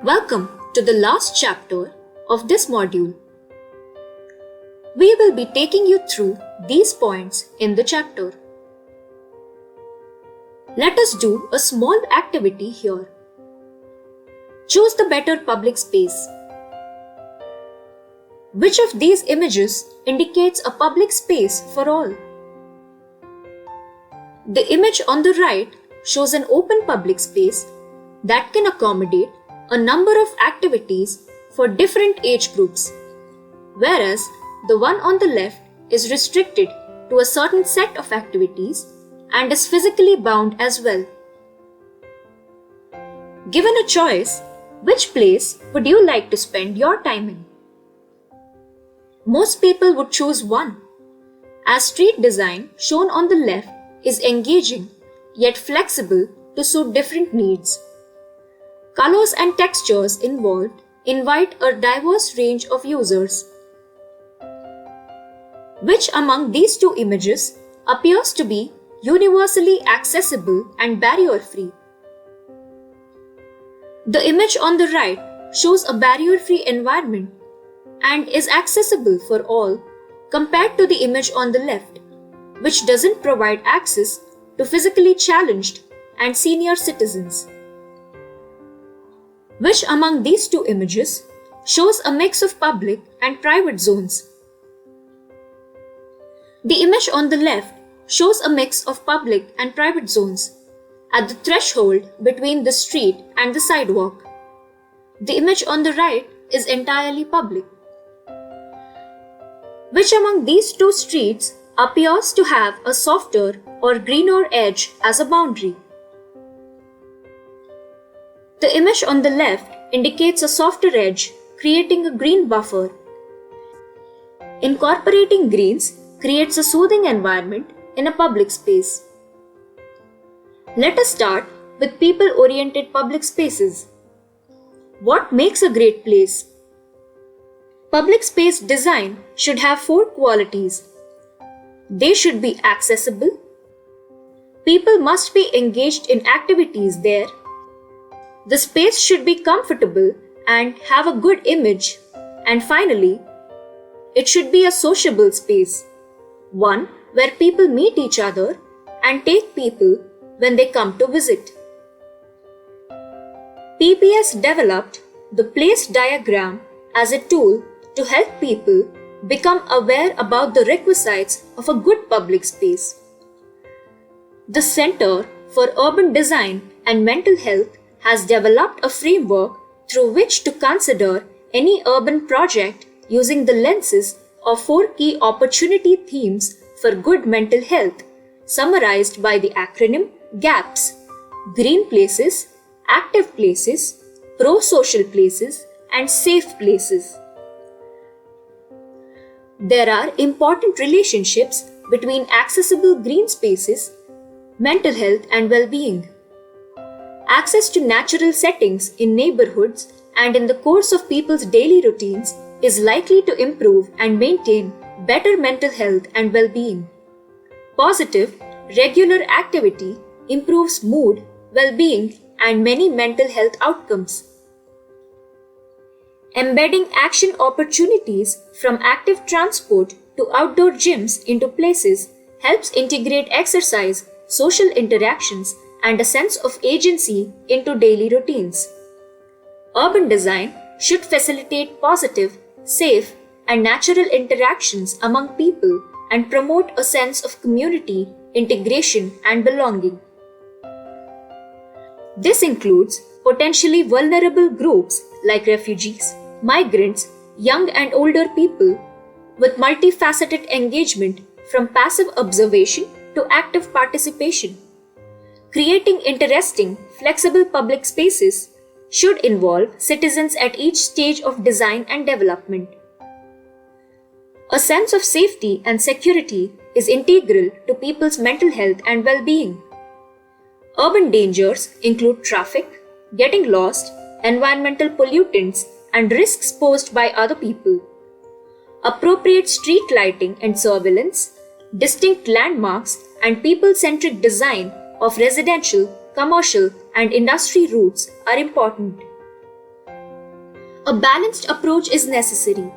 Welcome to the last chapter of this module. We will be taking you through these points in the chapter. Let us do a small activity here. Choose the better public space. Which of these images indicates a public space for all? The image on the right shows an open public space that can accommodate a number of activities for different age groups, whereas the one on the left is restricted to a certain set of activities and is physically bound as well. Given a choice, which place would you like to spend your time in? Most people would choose one, as street design shown on the left is engaging yet flexible to suit different needs. Colors and textures involved invite a diverse range of users. Which among these two images appears to be universally accessible and barrier-free? The image on the right shows a barrier-free environment and is accessible for all compared to the image on the left, which doesn't provide access to physically challenged and senior citizens. Which among these two images shows a mix of public and private zones? The image on the left shows a mix of public and private zones at the threshold between the street and the sidewalk. The image on the right is entirely public. Which among these two streets appears to have a softer or greener edge as a boundary? The image on the left indicates a softer edge, creating a green buffer. Incorporating greens creates a soothing environment in a public space. Let us start with people-oriented public spaces. What makes a great place? Public space design should have four qualities. They should be accessible. People must be engaged in activities there. The space should be comfortable and have a good image. And finally, it should be a sociable space, one where people meet each other and take people when they come to visit. PPS developed the place diagram as a tool to help people become aware about the requisites of a good public space. The Center for Urban Design and Mental Health has developed a framework through which to consider any urban project using the lenses of four key opportunity themes for good mental health, summarized by the acronym GAPS: green places, active places, pro-social places, and safe places. There are important relationships between accessible green spaces, mental health, and well-being. Access to natural settings in neighborhoods and in the course of people's daily routines is likely to improve and maintain better mental health and well-being. Positive, regular activity improves mood, well-being, and many mental health outcomes. Embedding action opportunities from active transport to outdoor gyms into places helps integrate exercise, social interactions, and a sense of agency into daily routines. Urban design should facilitate positive, safe, and natural interactions among people and promote a sense of community, integration, and belonging. This includes potentially vulnerable groups like refugees, migrants, young and older people, with multifaceted engagement from passive observation to active participation. Creating interesting, flexible public spaces should involve citizens at each stage of design and development. A sense of safety and security is integral to people's mental health and well-being. Urban dangers include traffic, getting lost, environmental pollutants, and risks posed by other people. Appropriate street lighting and surveillance, distinct landmarks, and people-centric design of residential, commercial, and industry routes are important. A balanced approach is necessary.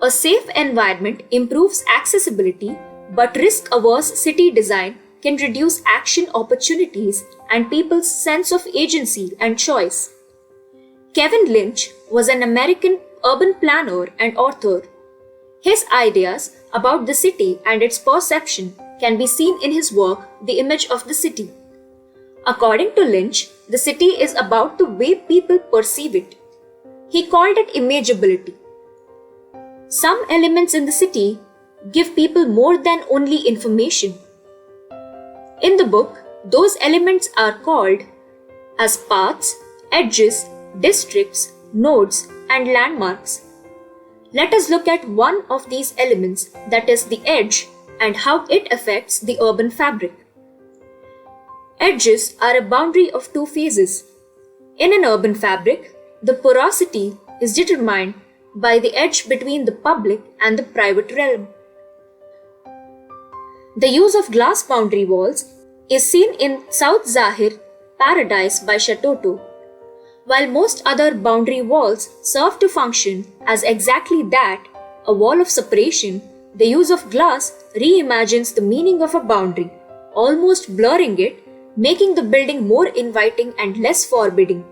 A safe environment improves accessibility, but risk-averse city design can reduce action opportunities and people's sense of agency and choice. Kevin Lynch was an American urban planner and author. His ideas about the city and its perception can be seen in his work, The Image of the City. According to Lynch, the city is about the way people perceive it. He called it imageability. Some elements in the city give people more than only information. In the book, those elements are called as paths, edges, districts, nodes, and landmarks. Let us look at one of these elements, that is the edge, and how it affects the urban fabric. Edges are a boundary of two phases. In an urban fabric, the porosity is determined by the edge between the public and the private realm. The use of glass boundary walls is seen in South Zahir Paradise by Shatoto. While most other boundary walls serve to function as exactly that, a wall of separation, the use of glass reimagines the meaning of a boundary, almost blurring it, making the building more inviting and less forbidding.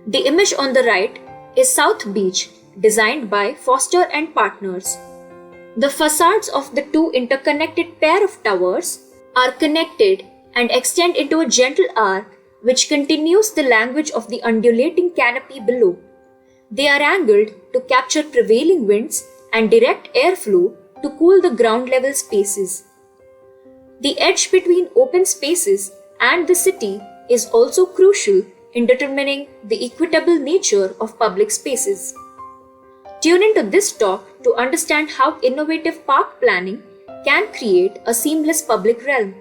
The image on the right is South Beach, designed by Foster and Partners. The facades of the two interconnected pair of towers are connected and extend into a gentle arc which continues the language of the undulating canopy below. They are angled to capture prevailing winds and direct airflow to cool the ground level spaces. The edge between open spaces and the city is also crucial in determining the equitable nature of public spaces. Tune into this talk to understand how innovative park planning can create a seamless public realm.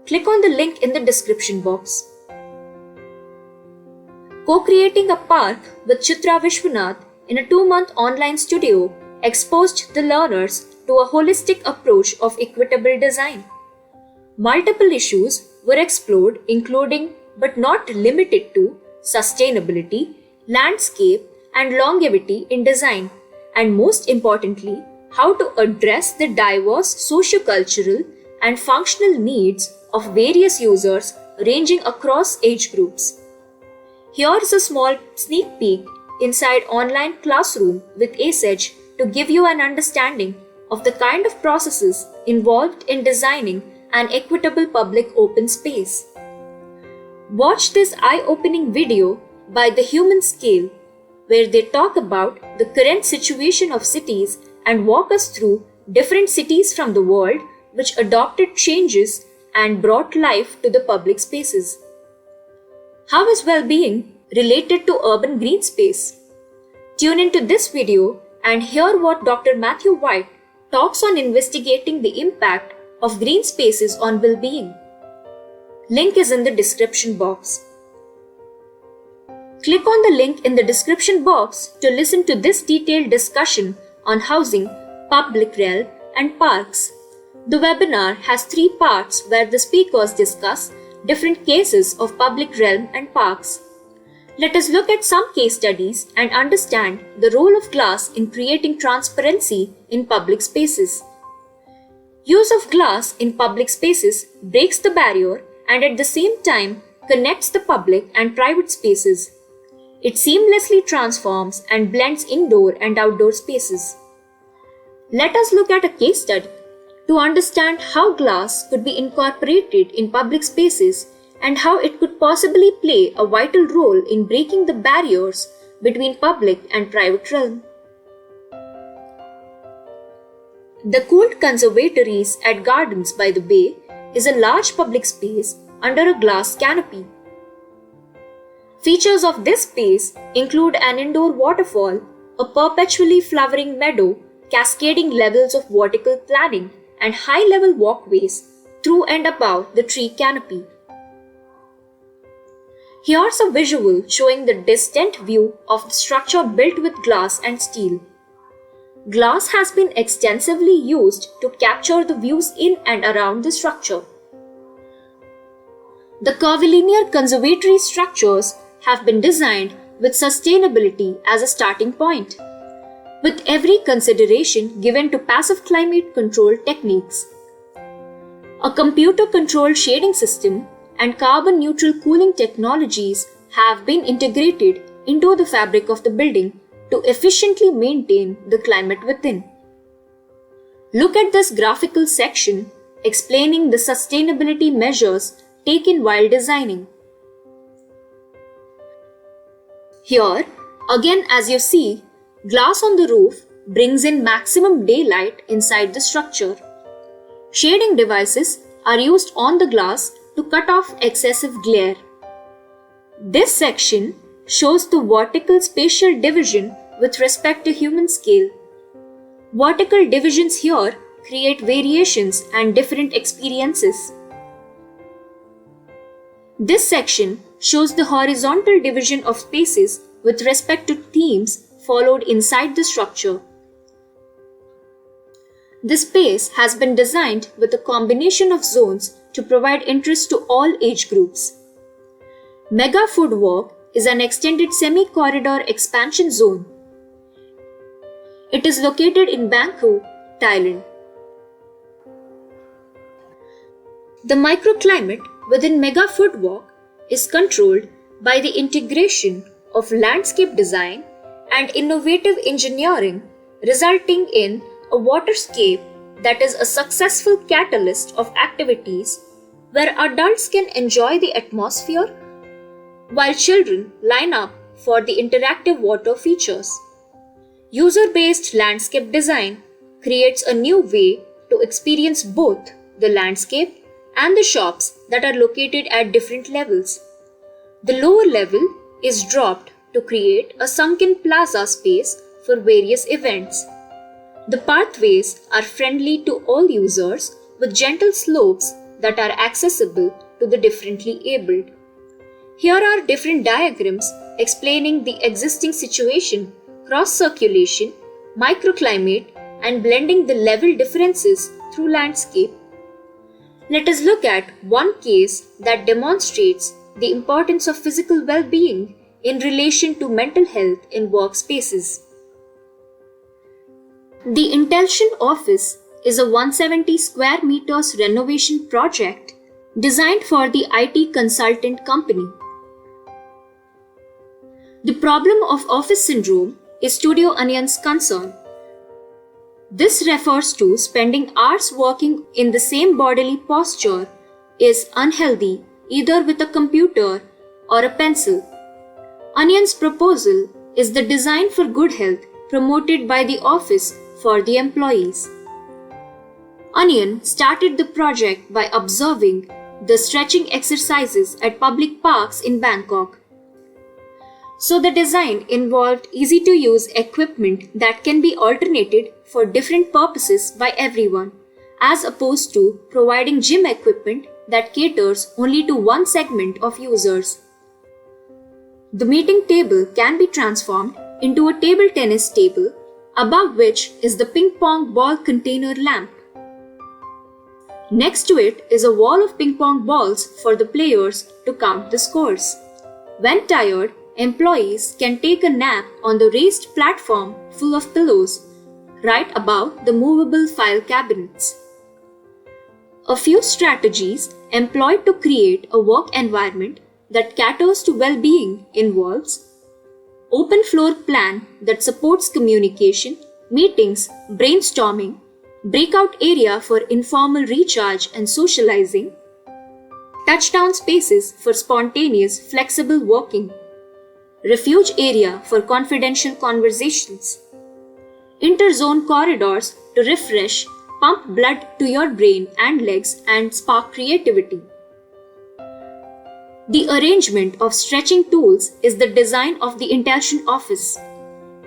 Click on the link in the description box. Co-creating a park with Chitra Vishwanath in a 2-month online studio exposed the learners to a holistic approach of equitable design. Multiple issues were explored, including but not limited to sustainability, landscape, and longevity in design, and most importantly, how to address the diverse sociocultural and functional needs of various users ranging across age groups. Here is a small sneak peek inside online classroom with ASEDGE to give you an understanding of the kind of processes involved in designing an equitable public open space. Watch this eye-opening video by The Human Scale, where they talk about the current situation of cities and walk us through different cities from the world which adopted changes and brought life to the public spaces. How is well-being related to urban green space? Tune into this video and hear what Dr. Matthew White talks on investigating the impact of green spaces on well-being. Link is in the description box. Click on the link in the description box to listen to this detailed discussion on housing, public realm, and parks. The webinar has 3 parts where the speakers discuss different cases of public realm and parks. Let us look at some case studies and understand the role of glass in creating transparency in public spaces. Use of glass in public spaces breaks the barrier and at the same time connects the public and private spaces. It seamlessly transforms and blends indoor and outdoor spaces. Let us look at a case study to understand how glass could be incorporated in public spaces and how it could possibly play a vital role in breaking the barriers between public and private realm. The Cooled Conservatories at Gardens by the Bay is a large public space under a glass canopy. Features of this space include an indoor waterfall, a perpetually flowering meadow, cascading levels of vertical planning, and high-level walkways through and above the tree canopy. Here's a visual showing the distant view of the structure built with glass and steel. Glass has been extensively used to capture the views in and around the structure. The curvilinear conservatory structures have been designed with sustainability as a starting point, with every consideration given to passive climate control techniques. A computer-controlled shading system and carbon-neutral cooling technologies have been integrated into the fabric of the building to efficiently maintain the climate within. Look at this graphical section explaining the sustainability measures taken while designing. Here, again as you see, glass on the roof brings in maximum daylight inside the structure. Shading devices are used on the glass to cut off excessive glare. This section shows the vertical spatial division with respect to human scale. Vertical divisions here create variations and different experiences. This section shows the horizontal division of spaces with respect to themes followed inside the structure. The space has been designed with a combination of zones to provide interest to all age groups. Mega Food Walk is an extended semi-corridor expansion zone. It is located in Bangkok, Thailand. The microclimate within Mega Food Walk is controlled by the integration of landscape design and innovative engineering, resulting in a waterscape that is a successful catalyst of activities where adults can enjoy the atmosphere while children line up for the interactive water features. User-based landscape design creates a new way to experience both the landscape and the shops that are located at different levels. The lower level is dropped to create a sunken plaza space for various events. The pathways are friendly to all users with gentle slopes that are accessible to the differently abled. Here are different diagrams explaining the existing situation, cross-circulation, microclimate, and blending the level differences through landscape. Let us look at one case that demonstrates the importance of physical well-being in relation to mental health in workspaces. The Intelsion office is a 170 square meters renovation project designed for the IT consultant company. The problem of office syndrome is Studio Onion's concern. This refers to spending hours working in the same bodily posture is unhealthy either with a computer or a pencil. Onion's proposal is the design for good health promoted by the office for the employees. Onion started the project by observing the stretching exercises at public parks in Bangkok. So the design involved easy-to-use equipment that can be alternated for different purposes by everyone, as opposed to providing gym equipment that caters only to one segment of users. The meeting table can be transformed into a table tennis table, above which is the ping pong ball container lamp. Next to it is a wall of ping pong balls for the players to count the scores. When tired, employees can take a nap on the raised platform full of pillows right above the movable file cabinets. A few strategies employed to create a work environment that caters to well-being involves open floor plan that supports communication, meetings, brainstorming, breakout area for informal recharge and socializing, touchdown spaces for spontaneous, flexible working, refuge area for confidential conversations, interzone corridors to refresh, pump blood to your brain and legs and spark creativity. The arrangement of stretching tools is the design of the Intelsion office.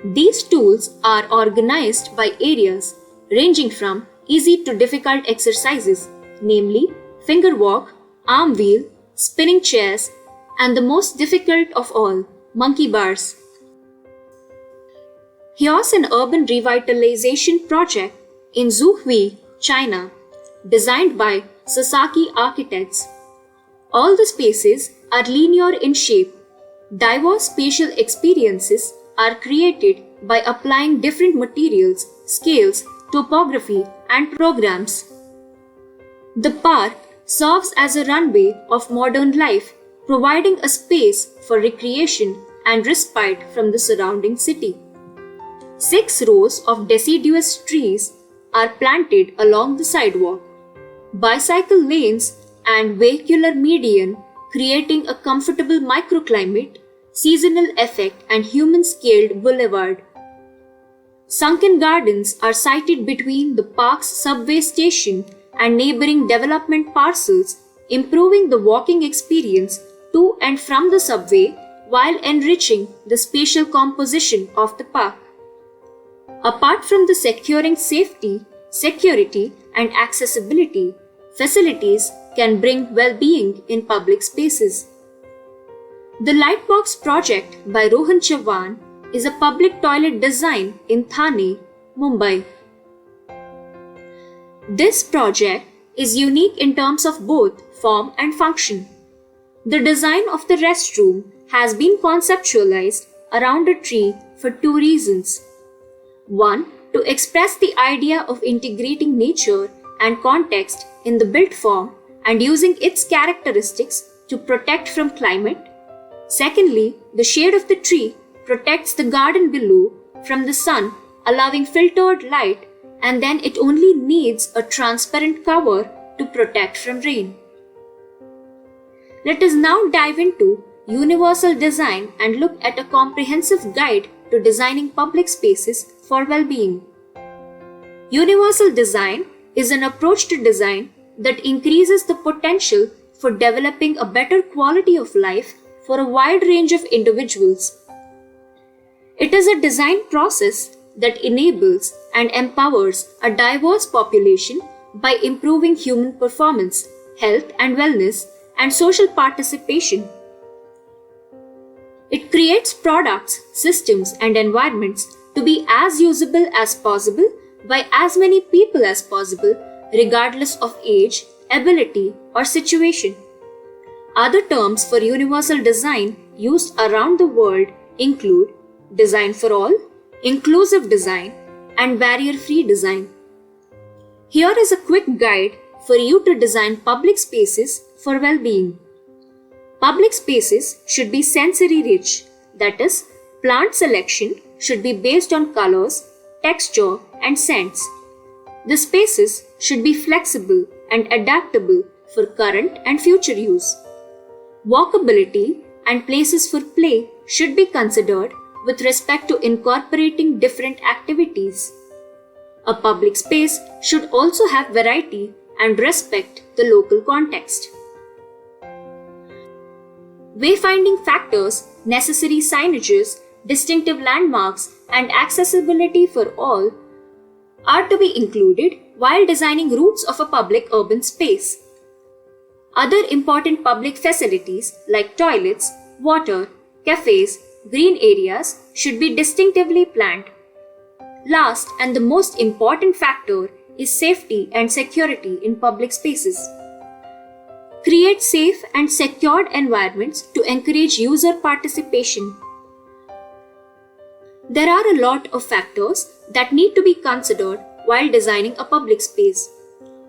These tools are organized by areas ranging from easy to difficult exercises, namely finger walk, arm wheel, spinning chairs, and the most difficult of all, monkey bars. Here's an urban revitalization project in Zhuhui, China, designed by Sasaki Architects. All the spaces are linear in shape. Diverse spatial experiences are created by applying different materials, scales, topography, and programs. The park serves as a runway of modern life, providing a space for recreation and respite from the surrounding city. 6 rows of deciduous trees are planted along the sidewalk, bicycle lanes and vehicular median, creating a comfortable microclimate, seasonal effect and human-scaled boulevard. Sunken gardens are sited between the park's subway station and neighboring development parcels, improving the walking experience to and from the subway while enriching the spatial composition of the park. Apart from the securing safety, security, and accessibility, facilities can bring well-being in public spaces. The Lightbox project by Rohan Chauhan is a public toilet design in Thane, Mumbai. This project is unique in terms of both form and function. The design of the restroom has been conceptualized around a tree for 2 reasons. 1. To express the idea of integrating nature and context in the built form and using its characteristics to protect from climate. Secondly, the shade of the tree protects the garden below from the sun, allowing filtered light, and then it only needs a transparent cover to protect from rain. Let us now dive into universal design and look at a comprehensive guide to designing public spaces for well-being. Universal design is an approach to design that increases the potential for developing a better quality of life for a wide range of individuals. It is a design process that enables and empowers a diverse population by improving human performance, health and wellness, and social participation. It creates products, systems, and environments to be as usable as possible by as many people as possible, regardless of age, ability, or situation. Other terms for universal design used around the world include design for all, inclusive design, and barrier-free design. Here is a quick guide for you to design public spaces for well-being. Public spaces should be sensory rich, that is, plant selection should be based on colors, texture, and scents. The spaces should be flexible and adaptable for current and future use. Walkability and places for play should be considered with respect to incorporating different activities. A public space should also have variety and respect the local context. Wayfinding factors, necessary signages, distinctive landmarks, and accessibility for all are to be included while designing routes of a public urban space. Other important public facilities like toilets, water, cafes, green areas should be distinctively planned. Last and the most important factor is safety and security in public spaces. Create safe and secured environments to encourage user participation. There are a lot of factors that need to be considered while designing a public space.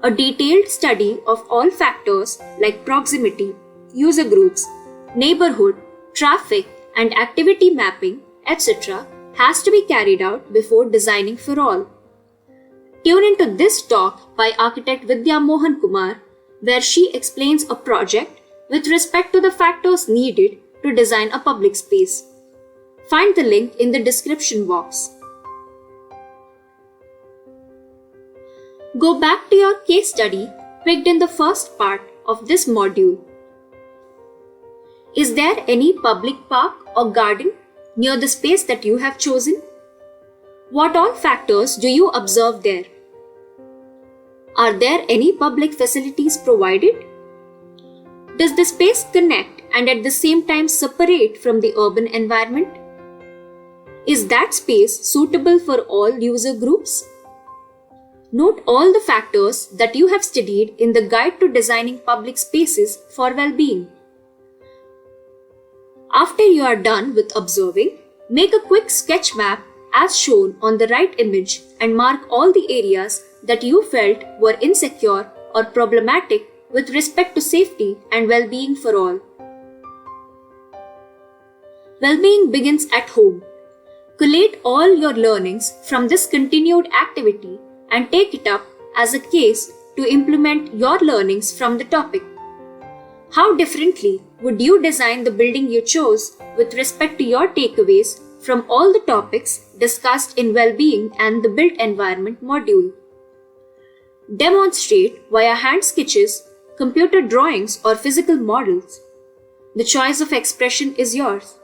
A detailed study of all factors like proximity, user groups, neighborhood, traffic, and activity mapping, etc. has to be carried out before designing for all. Tune into this talk by architect Vidya Mohan Kumar, where she explains a project with respect to the factors needed to design a public space. Find the link in the description box. Go back to your case study picked in the first part of this module. Is there any public park or garden near the space that you have chosen? What all factors do you observe there? Are there any public facilities provided? Does the space connect and at the same time separate from the urban environment? Is that space suitable for all user groups? Note all the factors that you have studied in the Guide to Designing Public Spaces for Well-being. After you are done with observing, make a quick sketch map as shown on the right image and mark all the areas that you felt were insecure or problematic with respect to safety and well-being for all. Well-being begins at home. Collate all your learnings from this continued activity and take it up as a case to implement your learnings from the topic. How differently would you design the building you chose with respect to your takeaways from all the topics discussed in well-being and the built environment module? Demonstrate via hand sketches, computer drawings, or physical models. The choice of expression is yours.